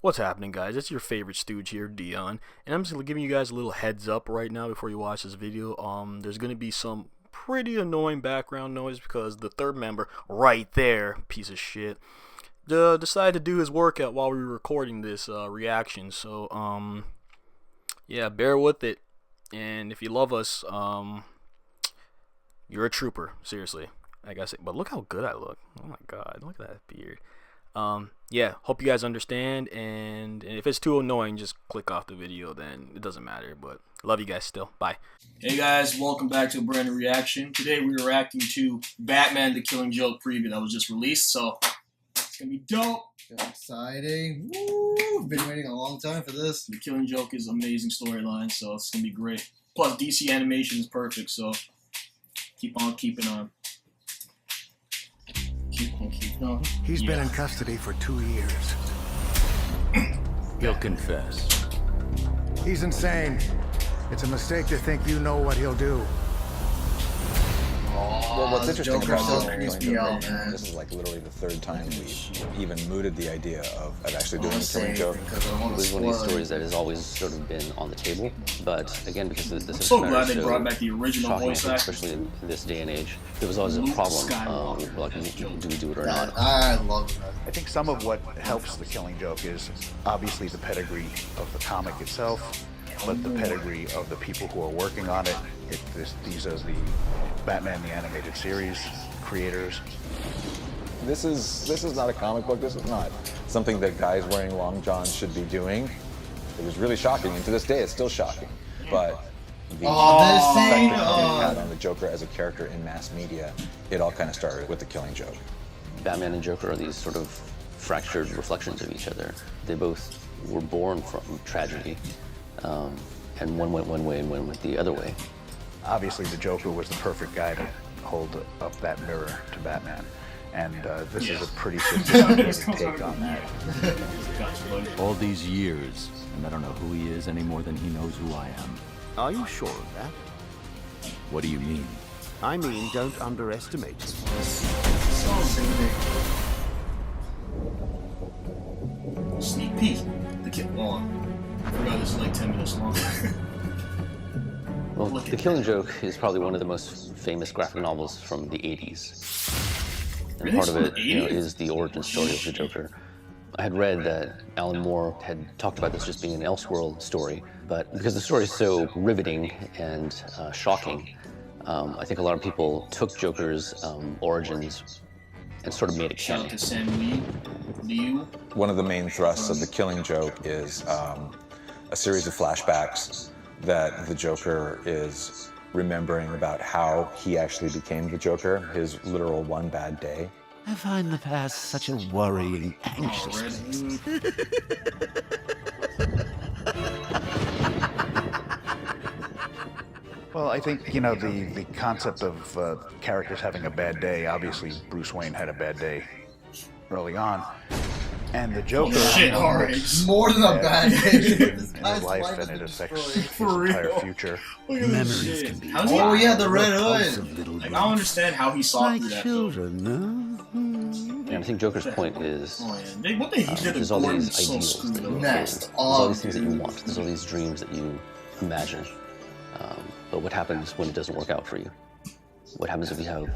What's happening, guys? It's your favorite stooge here, Dion, and I'm just giving you guys a little heads up right now before you watch this video. There's gonna be some pretty annoying background noise because the third member, right there, piece of shit, decided to do his workout while we were recording this reaction. So, yeah, bear with it, and if you love us, you're a trooper, seriously. I gotta say, but look how good I look. Oh my god, look at that beard. Yeah, hope you guys understand, and if it's too annoying, just click off the video, then it doesn't matter, but love you guys still. Bye. Hey guys, welcome back to a brand new reaction. Today we are reacting to Batman the Killing Joke preview that was just released, so it's gonna be dope. Exciting. Woo! Been waiting a long time for this. The Killing Joke is an amazing storyline, so it's gonna be great. Plus DC animation is perfect, so keep on keeping on. He's been in custody for 2 years. He'll confess. He's insane. It's a mistake to think you know what he'll do. Well, what's interesting Joker about still the creeps Killing me Joke, out, man. this is like literally the third time we've even mooted the idea of actually doing the Killing Joke. Because I don't want It was to one of these spoil stories that has always sort of been on the table, but again, because the I'm subject so matter glad is they brought back the original shocking, voice actor. especially in this day and age. There was always a Luke problem, Skywalker. like, do we do it or that. not? I love that. I think some of what helps the Killing Joke is obviously the pedigree of the comic itself, but the pedigree of the people who are working on it. These are the Batman the Animated Series creators. This is not a comic book. This is not something that guys wearing long johns should be doing. It was really shocking, and to this day, it's still shocking. But the This effect scene. that it had on the Joker as a character in mass media, it all kind of started with the Killing Joke. Batman and Joker are these sort of fractured reflections of each other. They both were born from tragedy, and one went one way and one went the other way. Obviously, the Joker was the perfect guy to hold up that mirror to Batman. And this is a pretty sophisticated take on that. All these years, and I don't know who he is any more than he knows who I am. Are you sure of that? What do you mean? I mean, don't underestimate him. Sneak peek. The kid. Oh, I forgot this is like 10 minutes long. Well, The Killing Joke is probably one of the most famous graphic novels from the 80s. And Really? part of From it, the you know, 80s? is the origin story of the Joker. I had read that Alan Moore had talked about this just being an Elseworld story, but because the story is so riveting and shocking, I think a lot of people took Joker's origins and sort of made it Shout out canon. to Sam Liu. One of the main thrusts of the Killing Joke is a series of flashbacks that the Joker is remembering about how he actually became the Joker, his literal one bad day. I find the past such a worrying, anxious Red place. Hood. Well, I think, you know, the concept of characters having a bad day, obviously Bruce Wayne had a bad day early on. And the Joker, Shit, you know, alright. makes More than a bad day. in This his guy's life, has and it been affects destroyed. his For entire real. future. Look at this Memories shit. can be How's he? Oh yeah, the Red repulsive Hood. little Like, I don't understand how he saw like through that. children, And I think Joker's point is, Oh, yeah. What they did there's to all Gordon these was so ideals screwed that you up. Next, there's all these things that you dude. want. There's all these dreams that you imagine. But what happens when it doesn't work out for you? What happens if you have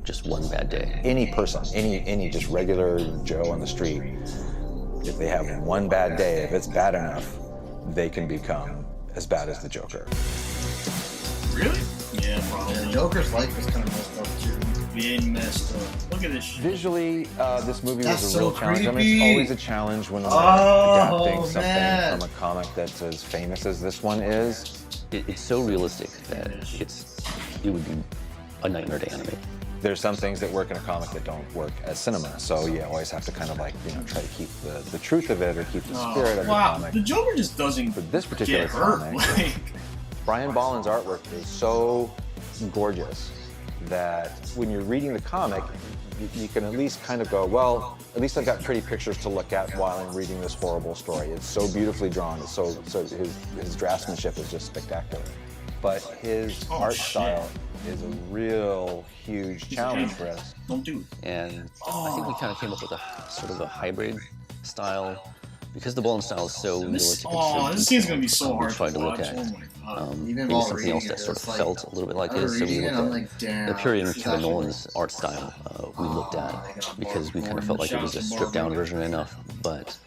just one bad day? Any person, any just regular Joe on the street, if they have one bad day, if it's bad enough, they can become as bad as the Joker. Really? Yeah, Yeah, probably. Joker's life is kind of messed up too. Being messed up. Look at this shit. Visually, this movie That's was a so real challenge. I mean, creepy. it's always a challenge when Oh, adapting something man. from a comic that's as famous as this one is. It's so realistic that it would be a nightmare to animate. There's some things that work in a comic that don't work as cinema, so you always have to kind of like, you know, try to keep the truth of it or keep the spirit of the Wow, comic. the Joker just doesn't For this particular get hurt. comic, Like, Brian Bolland's artwork is so gorgeous that when you're reading the comic, you can at least kind of go, well, at least I've got pretty pictures to look at while I'm reading this horrible story. It's so beautifully drawn. It's so his draftsmanship is just spectacular. But his art shit. style is a real huge challenge for us. don't do it. And I think we kind of came up with a sort of a hybrid style Because the Boland style is so This, realistic, this scene's gonna be so hard we tried to look watch. at Oh my god. Even maybe while something reading else it, that sort it's of like, felt a little bit like I was this. So we reading it, looked I'm at like, damn. the period in this is Kevin actually- Nolan's art style. We looked at because we kind of felt like it was a stripped down version enough, but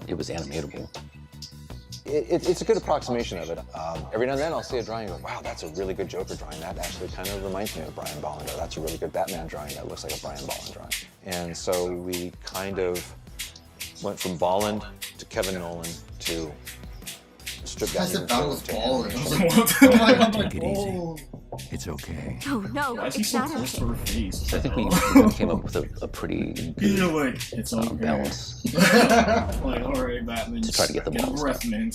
it was animatable. It's a good approximation of it. Every now and then I'll see a drawing and go, wow, that's a really good Joker drawing. That actually kind of reminds me of Brian Bolland. Or that's a really good Batman drawing. That looks like a Brian Bolland drawing. And so we kind of went from Bolland to Kevin Nolan to strip down I said even that further was to balling. I animation. was like, what? I'm like, Take it easy. oh. It's okay. Oh, no, Why is he it's so not close okay. to her face? So I think we kind of came up with a pretty good Either way, it's okay. balance. Like, alright, Batman. To try to get the get a balance. breath, man.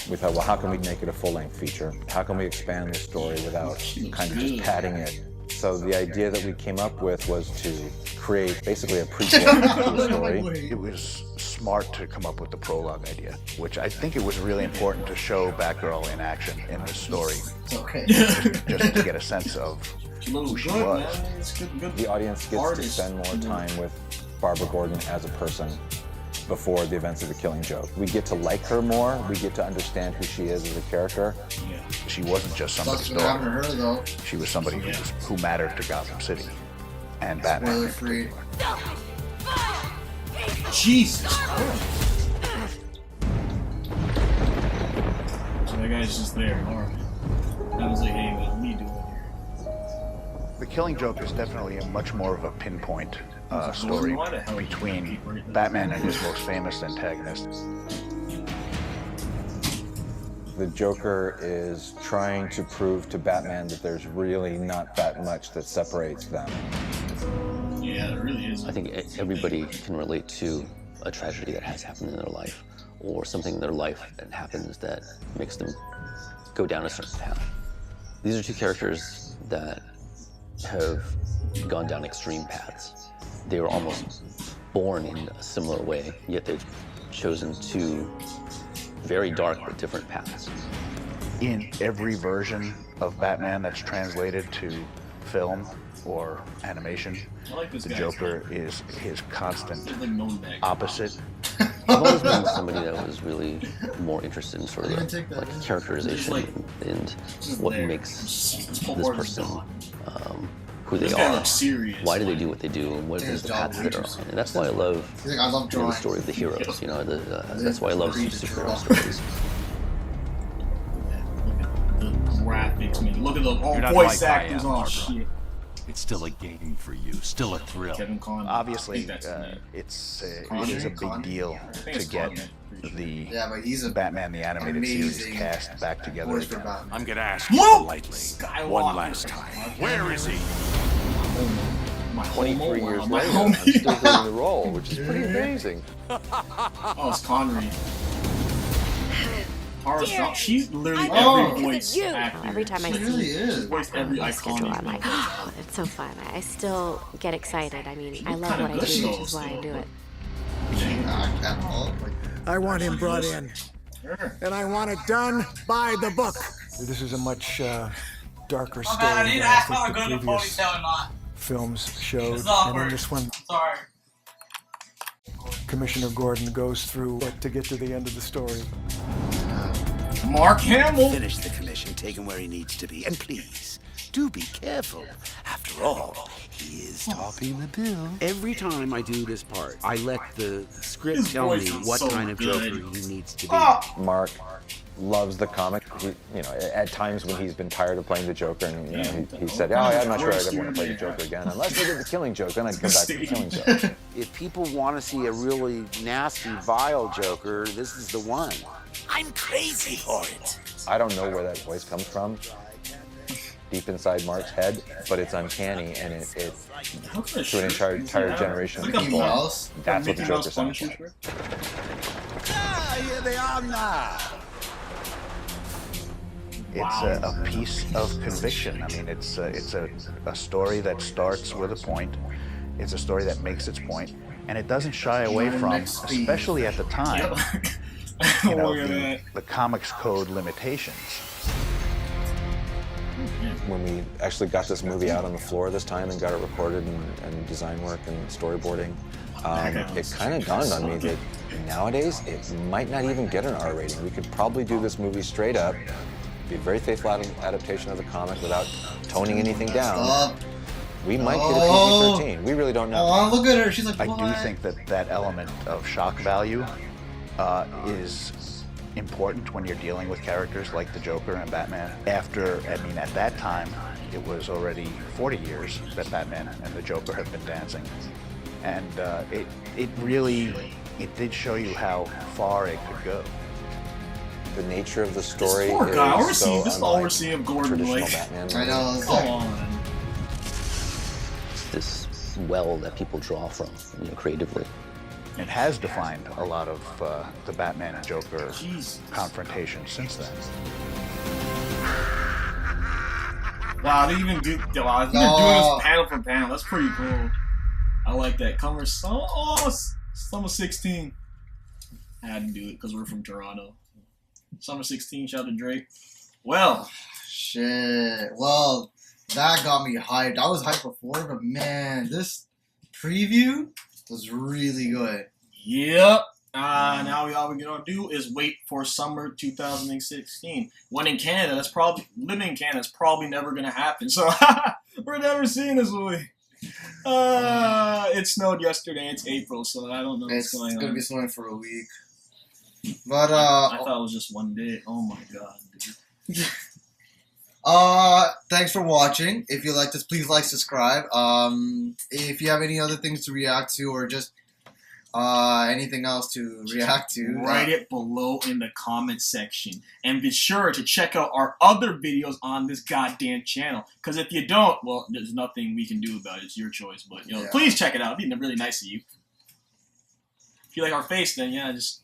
We thought, well, how can we make it a full-length feature? How can we expand the story without kind of just padding it? So the idea that we came up with was to create basically a prequel to the story. It was smart to come up with the prologue idea, which I think it was really important to show Batgirl in action in this story, It's okay. just to get a sense of who she Good, was. man. It's good. The audience gets Artist. to spend more time with Barbara Gordon as a person before the events of The Killing Joke. We get to like her more. We get to understand who she is as a character. Yeah. She wasn't just somebody's Sucks what happened to daughter. her though. She was somebody who mattered to Gotham City and Batman. Spoiler in free. particular. Jesus Christ. So that guy's just there. Alright. I was like, hey, man, what are you doing here? The Killing Joke is definitely a much more of a pinpoint story between Batman and his most famous antagonist. The Joker is trying to prove to Batman that there's really not that much that separates them. Yeah, it really is. I think everybody can relate to a tragedy that has happened in their life, or something in their life that happens that makes them go down a certain path. These are two characters that have gone down extreme paths. They were almost born in a similar way, yet they've chosen two very dark but different paths. In every version of Batman that's translated to film or animation, I like this the guy. Joker is his constant He's like known bag. opposite. I've always been somebody that was really more interested in sort of Even take that like in. characterization and what there. makes This this whole person gone. who they This guy are. looks serious. Why do they do what they do, and what His is the job path that they're reaches. on? And that's why I love He's like, I love the drawing. story of the heroes. You know, that's why I love Read the superhero draw. stories. Look at the graphics, man. Look at the You're not voice like I actors. am, Oh, Barbara. shit. It's still a game for you, still a thrill. Kevin Conroy. Obviously, I think that's his name. it Connery? is a big Connery? deal I think to it's get Connery, pretty sure. the Yeah, but he's a Batman the Animated Series amazing cast back together voice for again. Batman. I'm gonna ask you Whoa! politely, Skywalker. one last time. Where is he? My 23 homo, years wow, my later, I'm homie. still doing the role, which is pretty amazing. Oh, it's Connery. Tara Strong, she's literally Oh, every voice you. actor. Every time I She see really is. voiced every my schedule, iconic I'm like, oh, it's so fun. I still get excited. I mean, I love kinda what I good do, though, which is why I still, do it. At all. Like, I want him brought in, Sure. and I want it done by the book. This is a much darker story I than need to I ask think how the to go to previous ponytail or not. films showed. It's And awkward. in this one, Sorry. Commissioner Gordon goes through to get to the end of the story. Mark Hamill. Finish the commission, take him where he needs to be. And please, do be careful. After all, he is topping the bill. Every time I do this part, I let the script His tell me voice is what so kind of good. Joker he needs to be. Ah! Mark loves the comic. At times when he's been tired of playing the Joker, and he said, "Oh, I'm not sure I'd ever want to play the Joker again, unless they did the Killing Joke. Then I'd come back to the Killing Joke." If people want to see a really nasty, vile Joker, this is the one. I'm crazy for it. I don't know where that voice comes from, deep inside Mark's head, but it's uncanny, and it to an entire generation of Look at people, Mouse. that's what the Mickey Joker Mouse sounds Punisher. like. Ah, here they are now. It's a piece of conviction. I mean, it's a story that starts with a point. It's a story that makes its point, and it doesn't shy away from, especially at the time, Look at that. the comics code limitations. when we actually got this movie out on the floor this time and got it recorded and design work and storyboarding, it kind of dawned on me that nowadays it might not even get an R rating. We could probably do this movie straight up, be a very faithful adaptation of the comic without toning anything down. We might get a PG-13. We really don't know. Oh, look at her. She's like, I do think that element of shock value is important when you're dealing with characters like the Joker and Batman. At that time, it was already 40 years that Batman and the Joker have been dancing. And it did show you how far it could go. The nature of the story poor guy. is so this is all we're seeing of Gordon traditional Blake. Batman. I know. Come on. This well that people draw from, creatively. It has defined a lot of the Batman and Joker Jesus. confrontation since then. Wow, they even do. Wow, they're doing this panel for panel. That's pretty cool. I like that. Summer 16. I had to do it because we're from Toronto. Summer 16. Shout out to Drake. Well, shit. Well, that got me hyped. I was hyped before, but man, this preview was really good. Yep. Now all we're gonna do is wait for summer 2016. When in Canada, living in Canada is probably never gonna happen. So we're never seeing this movie. It snowed yesterday. It's April, so I don't know what's going on. It's gonna be snowing for a week. But I thought it was just one day. Oh my god, dude. Thanks for watching. If you like this, please like, subscribe. If you have any other things to react to or just anything else to react to, write it below in the comment section. And be sure to check out our other videos on this goddamn channel. Because if you don't, well, there's nothing we can do about it. It's your choice. But, please check it out. It'd be really nice of you. If you like our face, then, yeah, just